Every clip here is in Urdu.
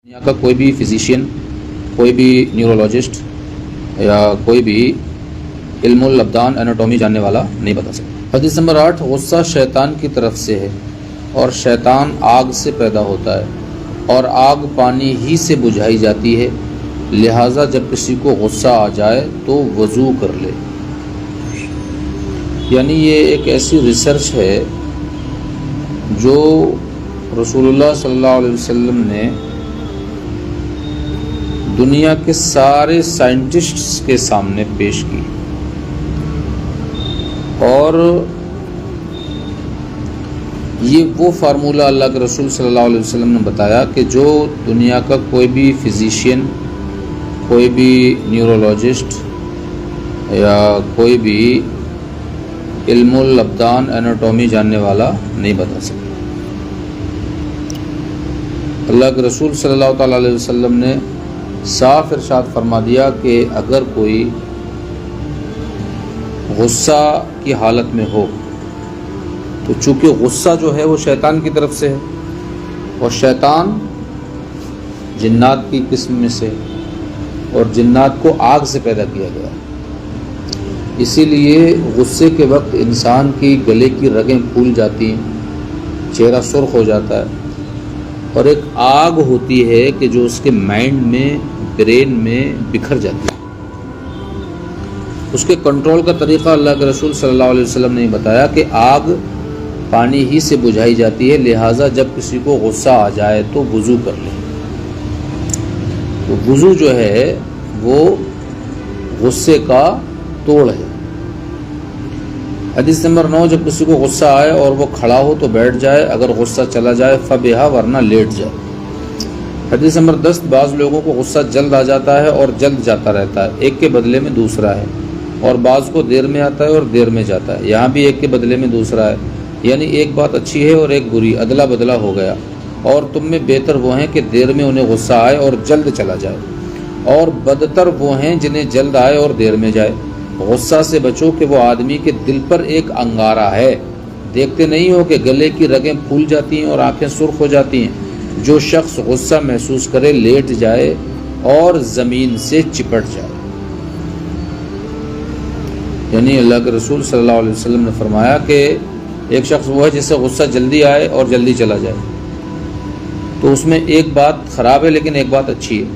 دنیا کا کوئی بھی فزیشین، کوئی بھی نیورولوجسٹ یا کوئی بھی علم الابدان اناٹومی جاننے والا نہیں بتا سکتا۔ حدیث نمبر 8، غصہ شیطان کی طرف سے ہے اور شیطان آگ سے پیدا ہوتا ہے اور آگ پانی ہی سے بجھائی جاتی ہے، لہٰذا جب کسی کو غصہ آ جائے تو وضو کر لے۔ یعنی یہ ایک ایسی ریسرچ ہے جو رسول اللہ صلی اللہ علیہ وسلم نے دنیا کے سارے سائنٹسٹس کے سامنے پیش کی، اور یہ وہ فارمولہ اللہ کے رسول صلی اللہ علیہ وسلم نے بتایا کہ جو دنیا کا کوئی بھی فزیشین، کوئی بھی نیورولوجسٹ یا کوئی بھی علم الابدان اناٹومی جاننے والا نہیں بتا سکتا۔ اللہ کے رسول صلی اللہ تعالیٰ علیہ وسلم نے صاف ارشاد فرما دیا کہ اگر کوئی غصہ کی حالت میں ہو تو چونکہ غصہ جو ہے وہ شیطان کی طرف سے ہے، اور شیطان جنات کی قسم میں سے، اور جنات کو آگ سے پیدا کیا گیا، اسی لیے غصے کے وقت انسان کی گلے کی رگیں پھول جاتی ہیں، چہرہ سرخ ہو جاتا ہے، اور ایک آگ ہوتی ہے کہ جو اس کے مائنڈ میں، برین میں بکھر جاتی ہے۔ اس کے کنٹرول کا طریقہ اللہ کے رسول صلی اللہ علیہ وسلم نے بتایا کہ آگ پانی ہی سے بجھائی جاتی ہے، لہٰذا جب کسی کو غصہ آ جائے تو وضو کر لے۔ تو وضو جو ہے وہ غصے کا توڑ ہے۔ حدیث نمبر 9، جب کسی کو غصہ آئے اور وہ کھڑا ہو تو بیٹھ جائے، اگر غصہ چلا جائے فبہا، ورنہ لیٹ جائے۔ حدیث نمبر 10، بعض لوگوں کو غصہ جلد آ جاتا ہے اور جلد جاتا رہتا ہے، ایک کے بدلے میں دوسرا ہے، اور بعض کو دیر میں آتا ہے اور دیر میں جاتا ہے، یہاں بھی ایک کے بدلے میں دوسرا ہے، یعنی ایک بات اچھی ہے اور ایک بری، ادلا بدلا ہو گیا۔ اور تم میں بہتر وہ ہیں کہ دیر میں انہیں غصہ آئے اور جلد چلا جائے، اور بدتر وہ ہیں جنہیں جلد آئے اور دیر میں جائے۔ غصہ سے بچو کہ وہ آدمی کے دل پر ایک انگارہ ہے، دیکھتے نہیں ہو کہ گلے کی رگیں پھول جاتی ہیں اور آنکھیں سرخ ہو جاتی ہیں۔ جو شخص غصہ محسوس کرے لیٹ جائے اور زمین سے چپٹ جائے۔ یعنی اللہ کے رسول صلی اللہ علیہ وسلم نے فرمایا کہ ایک شخص وہ ہے جس سے غصہ جلدی آئے اور جلدی چلا جائے، تو اس میں ایک بات خراب ہے لیکن ایک بات اچھی ہے۔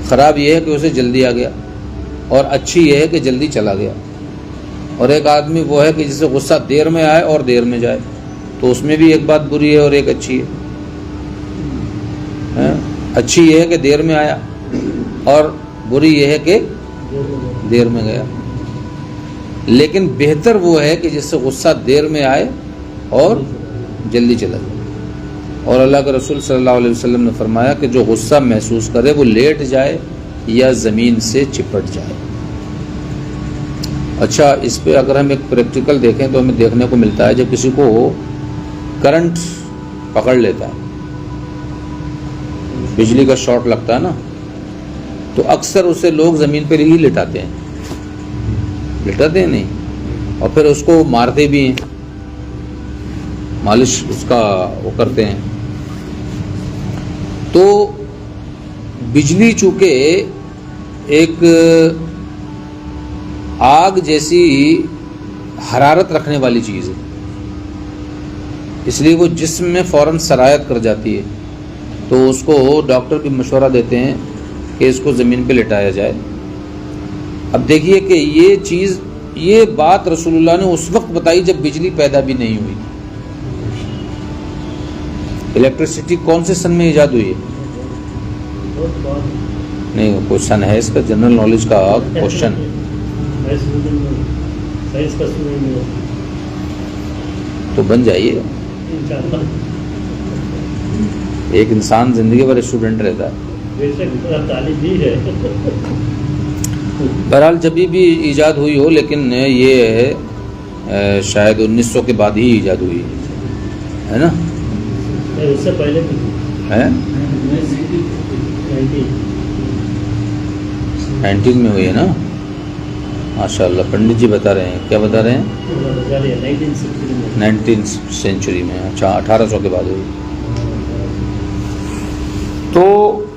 خراب یہ ہے کہ اسے جلدی آ گیا، اور اچھی یہ ہے کہ جلدی چلا گیا۔ اور ایک آدمی وہ ہے کہ جسے غصہ دیر میں آئے اور دیر میں جائے، تو اس میں بھی ایک بات بری ہے اور ایک اچھی ہے۔ اچھی یہ ہے کہ دیر میں آیا، اور بری یہ ہے کہ دیر میں گیا۔ لیکن بہتر وہ ہے کہ جس سے غصہ دیر میں آئے اور جلدی چلا جائے۔ اور اللہ کے رسول صلی اللہ علیہ وسلم نے فرمایا کہ جو غصہ محسوس کرے وہ لیٹ جائے یا زمین سے چپٹ جائے۔ اچھا، اس پہ اگر ہم ایک پریکٹیکل دیکھیں تو ہمیں دیکھنے کو ملتا ہے جب کسی کو کرنٹ پکڑ لیتا ہے، بجلی کا شارٹ لگتا ہے نا، تو اکثر اسے لوگ زمین پہ ہی لٹاتے ہیں نہیں، اور پھر اس کو مارتے بھی ہیں، مالش اس کا وہ کرتے ہیں۔ تو بجلی چونکہ ایک آگ جیسی حرارت رکھنے والی چیز ہے، اس لیے وہ جسم میں فوراً سرایت کر جاتی ہے، تو اس کو ڈاکٹر بھی مشورہ دیتے ہیں کہ اس کو زمین پہ لٹایا جائے۔ اب دیکھیے کہ یہ بات رسول اللہ نے اس وقت بتائی جب بجلی پیدا بھی نہیں ہوئی۔ الیکٹریسٹی کون سے سن میں ایجاد ہوئی ہے؟ نہیں، کوئی سن ہے اس کا، جنرل نالج کا کوشچن۔ تو بن جائیے، ایک انسان زندگی بھر اسٹوڈنٹ رہتا ہے۔ بہرحال جبھی بھی ایجاد ہوئی ہو، لیکن یہ شاید 1900 کے بعد ہی ایجاد ہوئی ہے نا؟ اس سے پہلے ہے 19 میں ہوئی ہے نا؟ ماشاء اللہ، پنڈت جی بتا رہے ہیں، کیا بتا رہے ہیں؟ 19 سینچری میں، اچھا 1800 کے بعد ہوئی۔ تو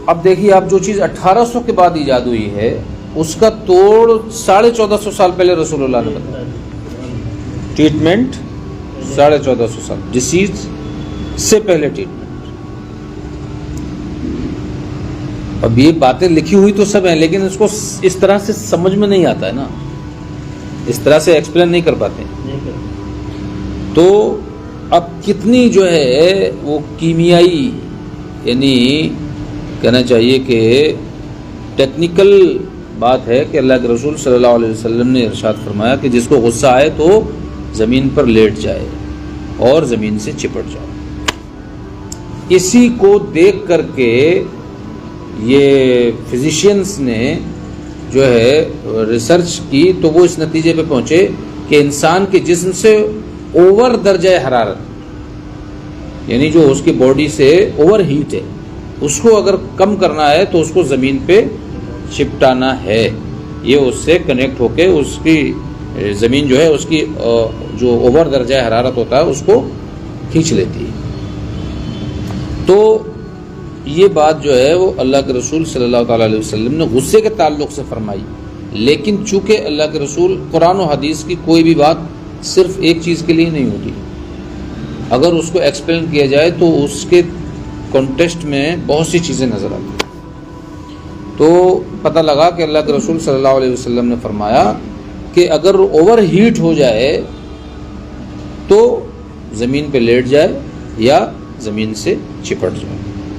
اب دیکھیے آپ جو چیز 1800 کے بعد ایجاد ہوئی ہے اس کا توڑ 1450 سال پہلے رسول اللہ نے بتایا. ٹریٹمنٹ 1450 سال ڈسیز سے پہلے ٹریٹمنٹ. اب یہ باتیں لکھی ہوئی تو سب ہیں لیکن اس کو اس طرح سے سمجھ میں نہیں آتا ہے نا, اس طرح سے ایکسپلین نہیں کر پاتے. تو اب کتنی جو ہے وہ کیمیائی یعنی کہنا چاہیے کہ ٹیکنیکل بات ہے کہ اللہ کے رسول صلی اللہ علیہ وسلم نے ارشاد فرمایا کہ جس کو غصہ آئے تو زمین پر لیٹ جائے اور زمین سے چپٹ جائے. اسی کو دیکھ کر کے یہ فزیشینس نے جو ہے ریسرچ کی تو وہ اس نتیجے پہ پہنچے کہ انسان کے جسم سے اوور درجہ حرارت یعنی جو اس کی باڈی سے اوور ہیٹ ہے اس کو اگر کم کرنا ہے تو اس کو زمین پہ چپٹانا ہے. یہ اس سے کنیکٹ ہو کے اس کی زمین جو ہے اس کی جو اوور درجہ حرارت ہوتا ہے اس کو کھینچ لیتی ہے. تو یہ بات جو ہے وہ اللہ کے رسول صلی اللہ تعالیٰ علیہ وسلم نے غصے کے تعلق سے فرمائی, لیکن چونکہ اللہ کے رسول قرآن و حدیث کی کوئی بھی بات صرف ایک چیز کے لیے نہیں ہوتی, اگر اس کو ایکسپلین کیا جائے تو اس کے کانٹیکسٹ میں بہت سی چیزیں نظر آتی. تو پتہ لگا کہ اللہ کے رسول صلی اللہ علیہ وسلم نے فرمایا کہ اگر اوور ہیٹ ہو جائے تو زمین پہ لیٹ جائے یا زمین سے چپٹ جائے.